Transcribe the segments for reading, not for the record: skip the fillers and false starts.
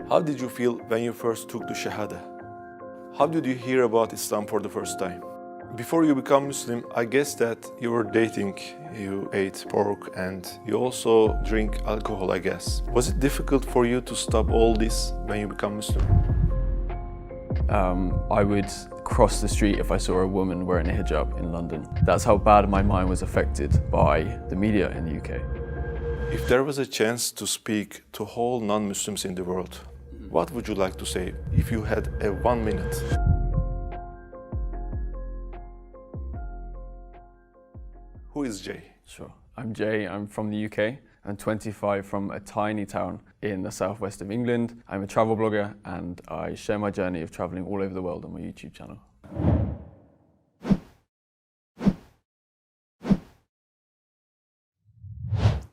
How did you feel when you first took the Shahada? How did you hear about Islam for the first time? Before you become Muslim, I guess that you were dating, you ate pork, and you also drink alcohol, I guess. Was it difficult for you to stop all this when you become Muslim? I would cross the street if I saw a woman wearing a hijab in London. That's how bad my mind was affected by the media in the UK. If there was a chance to speak to whole non-Muslims in the world, what would you like to say if you had a 1 minute? Who is Jay? Sure. I'm Jay, I'm from the UK. I'm 25 from a tiny town in the southwest of England. I'm a travel blogger and I share my journey of traveling all over the world on my YouTube channel.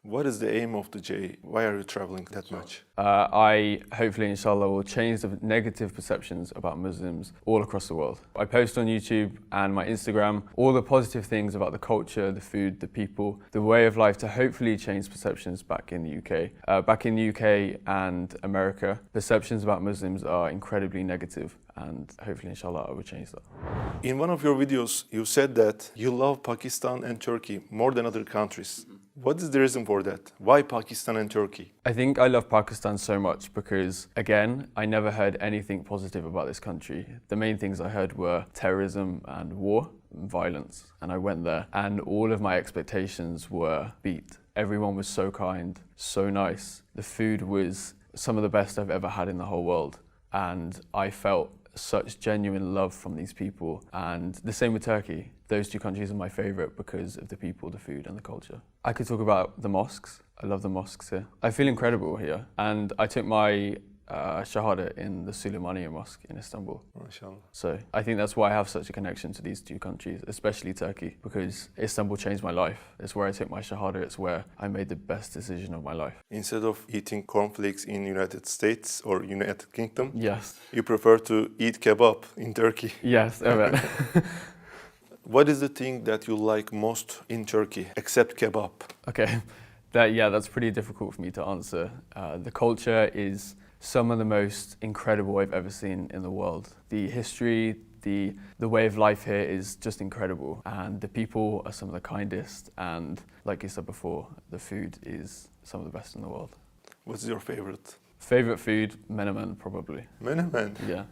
What is the aim of the Jay? Why are you traveling that much? I hopefully, inshallah, will change the negative perceptions about Muslims all across the world. I post on YouTube and my Instagram all the positive things about the culture, the food, the people, the way of life to hopefully change perceptions back in the UK. Back in the UK and America, perceptions about Muslims are incredibly negative and hopefully, inshallah, I will change that. In one of your videos, you said that you love Pakistan and Turkey more than other countries. What is the reason for that? Why Pakistan and Turkey? I think I love Pakistan so much because, again, I never heard anything positive about this country. The main things I heard were terrorism and war and violence. And I went there and all of my expectations were beat. Everyone was so kind, so nice. The food was some of the best I've ever had in the whole world. And I felt such genuine love from these people. And the same with Turkey. Those two countries are my favourite because of the people, the food and the culture. I could talk about the mosques. I love the mosques here. I feel incredible here. And I took my Shahada in the Süleymaniye Mosque in Istanbul. MashaAllah. So I think that's why I have such a connection to these two countries, especially Turkey, because Istanbul changed my life. It's where I took my Shahada, it's where I made the best decision of my life. Instead of eating cornflakes in United States or United Kingdom, Yes. you prefer to eat kebab in Turkey. Yes, evet. What is the thing that you like most in Turkey, except kebab? Okay, that's pretty difficult for me to answer. The culture is some of the most incredible I've ever seen in the world. The history, the way of life here is just incredible, and the people are some of the kindest, and like you said before, the food is some of the best in the world. What's your favorite? Favorite food? Menemen, probably. Menemen? Yeah.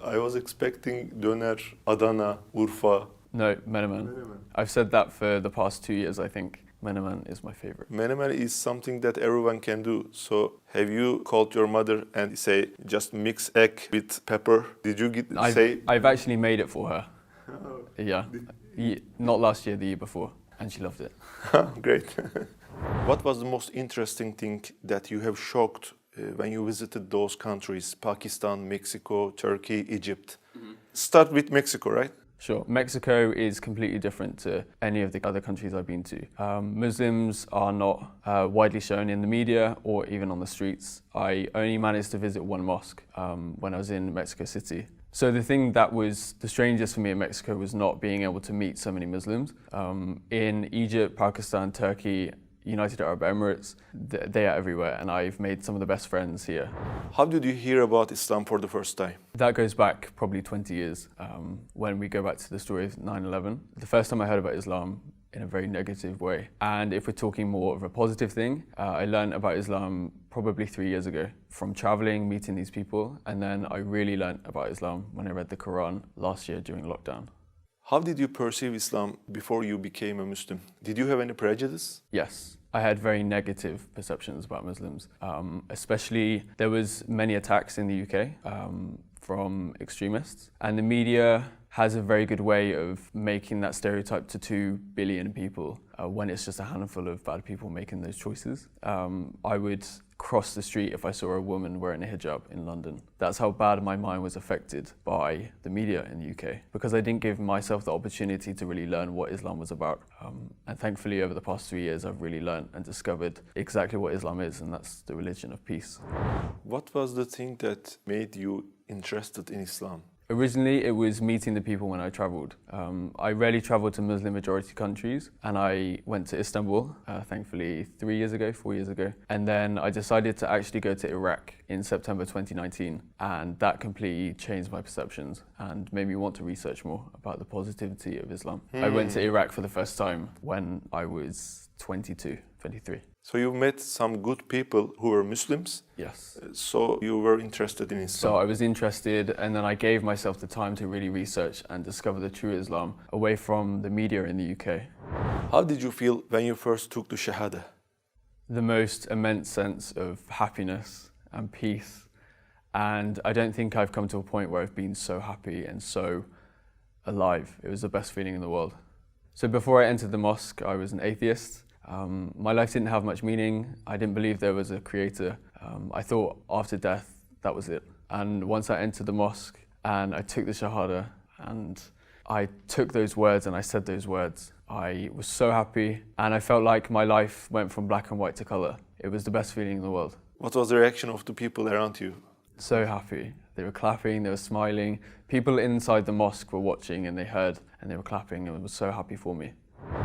I was expecting döner, Adana, Urfa. No, menemen. I've said that for the past 2 years, I think. Menemen is my favorite. Menemen is something that everyone can do. So have you called your mother and say, just mix egg with pepper? Did you say? I've actually made it for her. Yeah. Not last year, the year before. And she loved it. Great. What was the most interesting thing that you have shocked when you visited those countries? Pakistan, Mexico, Turkey, Egypt. Start with Mexico, right? Sure. Mexico is completely different to any of the other countries I've been to. Muslims are not widely shown in the media or even on the streets. I only managed to visit one mosque when I was in Mexico City. So the thing that was the strangest for me in Mexico was not being able to meet so many Muslims. In Egypt, Pakistan, Turkey, United Arab Emirates, they are everywhere, and I've made some of the best friends here. How did you hear about Islam for the first time? That goes back probably 20 years, when we go back to the story of 9/11. The first time I heard about Islam in a very negative way. And if we're talking more of a positive thing, I learned about Islam probably 3 years ago from traveling, meeting these people, and then I really learned about Islam when I read the Quran last year during lockdown. How did you perceive Islam before you became a Muslim? Did you have any prejudice? Yes, I had very negative perceptions about Muslims. Especially, there was many attacks in the UK from extremists, and the media has a very good way of making that stereotype to 2 billion people when it's just a handful of bad people making those choices. I would cross the street if I saw a woman wearing a hijab in London. That's how bad my mind was affected by the media in the UK, because I didn't give myself the opportunity to really learn what Islam was about. And thankfully, over the past 3 years, I've really learned and discovered exactly what Islam is, and that's the religion of peace. What was the thing that made you interested in Islam? Originally, it was meeting the people when I travelled. I rarely travelled to Muslim majority countries, and I went to Istanbul, thankfully 4 years ago. And then I decided to actually go to Iraq in September 2019, and that completely changed my perceptions and made me want to research more about the positivity of Islam. I went to Iraq for the first time when I was 22, 23. So you met some good people who were Muslims? Yes. So you were interested in Islam? So I was interested, and then I gave myself the time to really research and discover the true Islam away from the media in the UK. How did you feel when you first took the Shahada? The most immense sense of happiness and peace. And I don't think I've come to a point where I've been so happy and so alive. It was the best feeling in the world. So before I entered the mosque, I was an atheist. My life didn't have much meaning. I didn't believe there was a creator. I thought after death, that was it. And once I entered the mosque and I took the Shahada and I took those words and I said those words, I was so happy and I felt like my life went from black and white to colour. It was the best feeling in the world. What was the reaction of the people around you? So happy. They were clapping, they were smiling. People inside the mosque were watching and they heard and they were clapping and it was so happy for me.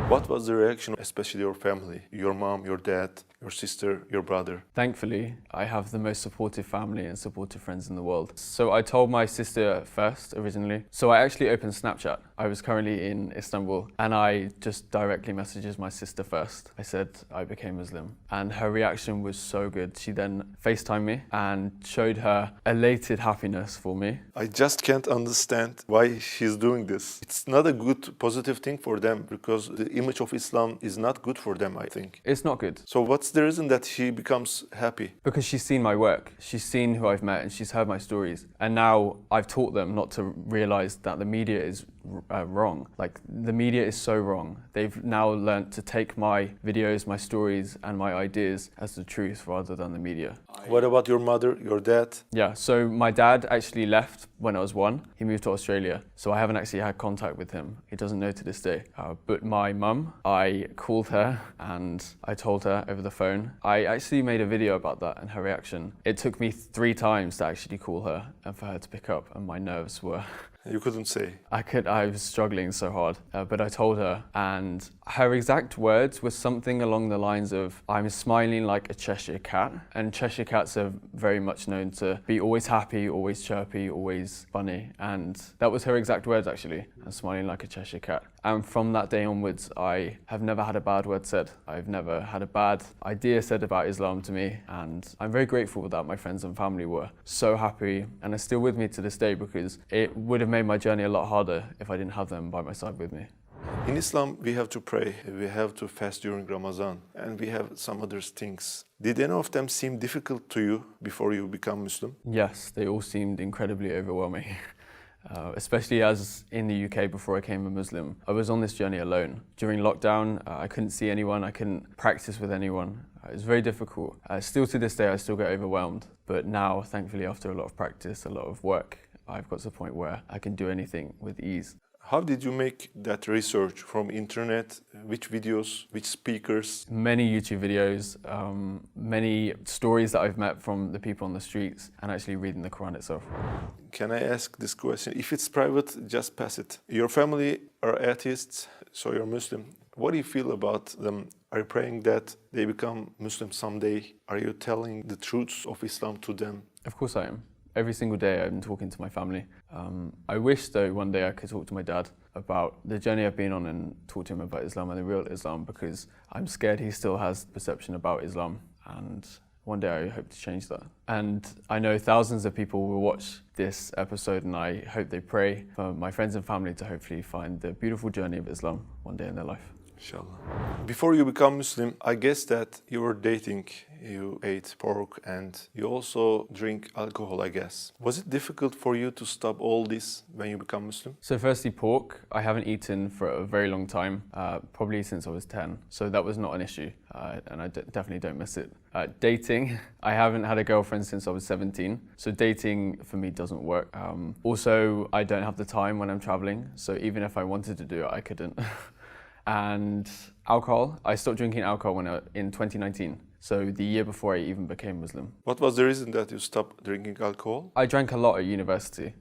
What was the reaction, especially your family, your mom, your dad, your sister, your brother? Thankfully, I have the most supportive family and supportive friends in the world. So I told my sister first, originally. So I actually opened Snapchat. I was currently in Istanbul and I just directly messaged my sister first. I said I became Muslim and her reaction was so good. She then FaceTimed me and showed her elated happiness for me. I just can't understand why she's doing this. It's not a good, positive thing for them because the image of Islam is not good for them, I think. It's not good. So what's the reason that she becomes happy? Because she's seen my work, she's seen who I've met and she's heard my stories. And now I've taught them not to realise that the media is wrong. Like, the media is so wrong. They've now learnt to take my videos, my stories and my ideas as the truth rather than the media. What about your mother, your dad? Yeah, so my dad actually left when I was 1. He moved to Australia, so I haven't actually had contact with him. He doesn't know to this day. But my mum, I called her and I told her over the phone. I actually made a video about that and her reaction. It took me 3 times to actually call her and for her to pick up, and my nerves were... You couldn't say. I was struggling so hard, but I told her, and her exact words were something along the lines of, I'm smiling like a Cheshire cat, and Cheshire cats are very much known to be always happy, always chirpy, always funny, and that was her exact words actually, I'm smiling like a Cheshire cat. And from that day onwards, I have never had a bad word said. I've never had a bad idea said about Islam to me, and I'm very grateful that my friends and family were so happy and are still with me to this day, because it would have made my journey a lot harder if I didn't have them by my side with me. In Islam, we have to pray, we have to fast during Ramadan, and we have some other things. Did any of them seem difficult to you before you become Muslim? Yes, they all seemed incredibly overwhelming. Especially as in the UK before I became a Muslim, I was on this journey alone. During lockdown, I couldn't see anyone, I couldn't practice with anyone. It was very difficult. Still to this day, I still get overwhelmed. But now, thankfully, after a lot of practice, a lot of work, I've got to the point where I can do anything with ease. How did you make that research? From internet? Which videos? Which speakers? Many YouTube videos, many stories that I've met from the people on the streets, and actually reading the Quran itself. Can I ask this question? If it's private, just pass it. Your family are atheists, so you're Muslim. What do you feel about them? Are you praying that they become Muslim someday? Are you telling the truths of Islam to them? Of course I am. Every single day I'm talking to my family. I wish though one day I could talk to my dad about the journey I've been on and talk to him about Islam and the real Islam, because I'm scared he still has perception about Islam, and one day I hope to change that. And I know thousands of people will watch this episode, and I hope they pray for my friends and family to hopefully find the beautiful journey of Islam one day in their life. Inshallah. Before you become Muslim, I guess that you were dating, you ate pork and you also drink alcohol, I guess. Was it difficult for you to stop all this when you become Muslim? So firstly, pork, I haven't eaten for a very long time, probably since I was 10. So that was not an issue, and I definitely don't miss it. Dating, I haven't had a girlfriend since I was 17. So dating for me doesn't work. Also, I don't have the time when I'm traveling. So even if I wanted to do it, I couldn't. And alcohol, I stopped drinking alcohol in 2019. So the year before I even became Muslim. What was the reason that you stopped drinking alcohol? I drank a lot at university.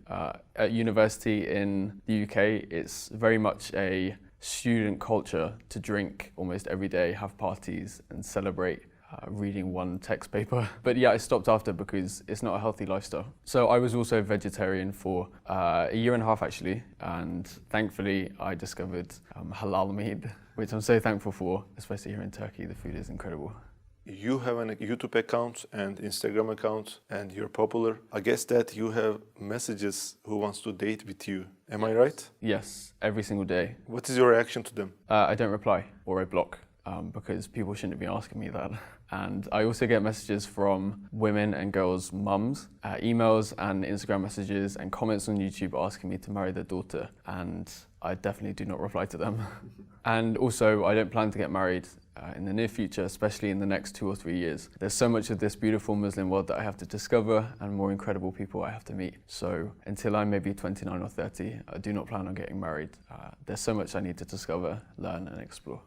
At university in the UK, it's very much a student culture to drink almost every day, have parties and celebrate reading one text paper. But yeah, I stopped after because it's not a healthy lifestyle. So I was also vegetarian for a year and a half actually, and thankfully I discovered halal meat, which I'm so thankful for, especially here in Turkey. The food is incredible. You have a YouTube account and Instagram account and you're popular. I guess that you have messages who wants to date with you. Am I right? Yes, every single day. What is your reaction to them? I don't reply or I block. Because people shouldn't be asking me that. And I also get messages from women and girls' mums, emails and Instagram messages and comments on YouTube asking me to marry their daughter, and I definitely do not reply to them. And also, I don't plan to get married in the near future, especially in the next 2 or 3 years. There's so much of this beautiful Muslim world that I have to discover and more incredible people I have to meet. So until I'm maybe 29 or 30, I do not plan on getting married. There's so much I need to discover, learn and explore.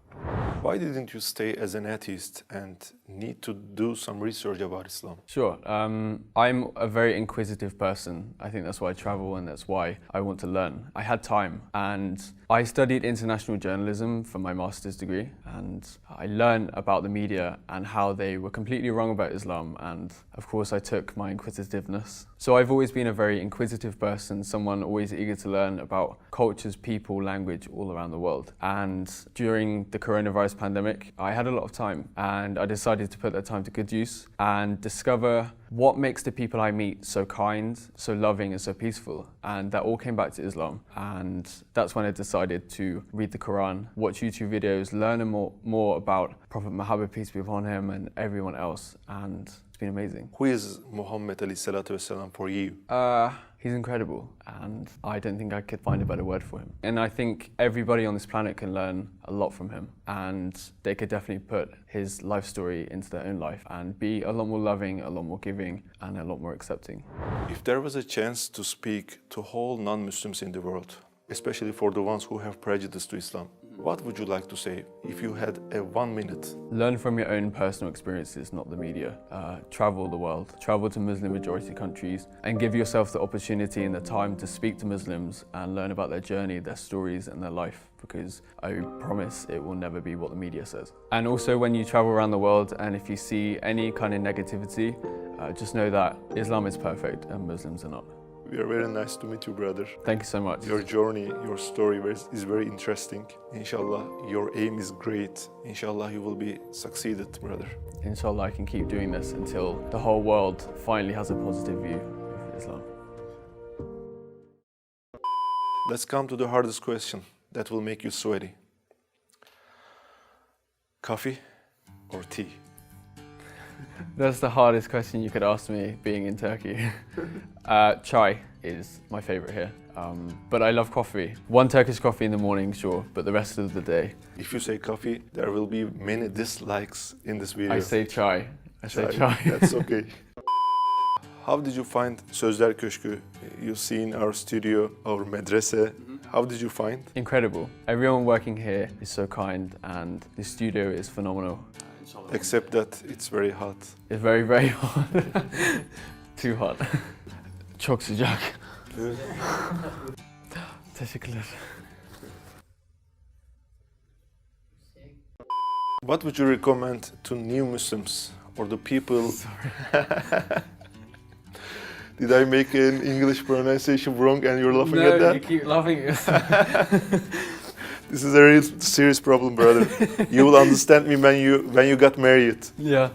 Why didn't you stay as an atheist and need to do some research about Islam? Sure. I'm a very inquisitive person. I think that's why I travel and that's why I want to learn. I had time and I studied international journalism for my master's degree, and I learned about the media and how they were completely wrong about Islam, and of course I took my inquisitiveness. So I've always been a very inquisitive person, someone always eager to learn about cultures, people, language all around the world. And during the coronavirus pandemic, I had a lot of time and I decided to put that time to good use and discover what makes the people I meet so kind, so loving and so peaceful. And that all came back to Islam. And that's when I decided to read the Quran, watch YouTube videos, learn more about Prophet Muhammad, peace be upon him, and everyone else. And it's been amazing. Who is Muhammad alayhi salatu wasalam for you? He's incredible, and I don't think I could find a better word for him. And I think everybody on this planet can learn a lot from him, and they could definitely put his life story into their own life and be a lot more loving, a lot more giving, and a lot more accepting. If there was a chance to speak to whole non-Muslims in the world, especially for the ones who have prejudice to Islam, what would you like to say if you had a 1 minute? Learn from your own personal experiences, not the media. Travel the world, travel to Muslim majority countries, and give yourself the opportunity and the time to speak to Muslims and learn about their journey, their stories and their life, because I promise it will never be what the media says. And also when you travel around the world and if you see any kind of negativity, just know that Islam is perfect and Muslims are not. We are very nice to meet you, brother. Thank you so much. Your journey, your story is very interesting. Inshallah, your aim is great. Inshallah, you will be succeeded, brother. Inshallah, I can keep doing this until the whole world finally has a positive view of Islam. Let's come to the hardest question that will make you sweaty. Coffee or tea? That's the hardest question you could ask me being in Turkey. Chai is my favorite here, but I love coffee. One Turkish coffee in the morning, sure, but the rest of the day. If you say coffee, there will be many dislikes in this video. I say chai. I say chai. That's okay. How did you find Sözler Köşkü? You seen our studio, our medrese. How did you find? Incredible. Everyone working here is so kind and the studio is phenomenal. Except that it's very hot. It's very, very hot. Too hot. Çok sıcak. Teşekkürler. What would you recommend to new Muslims or the people? Did I make an English pronunciation wrong and you're laughing at that? No, you keep laughing. This is a real serious problem, brother. You will understand me when you got married. Yeah.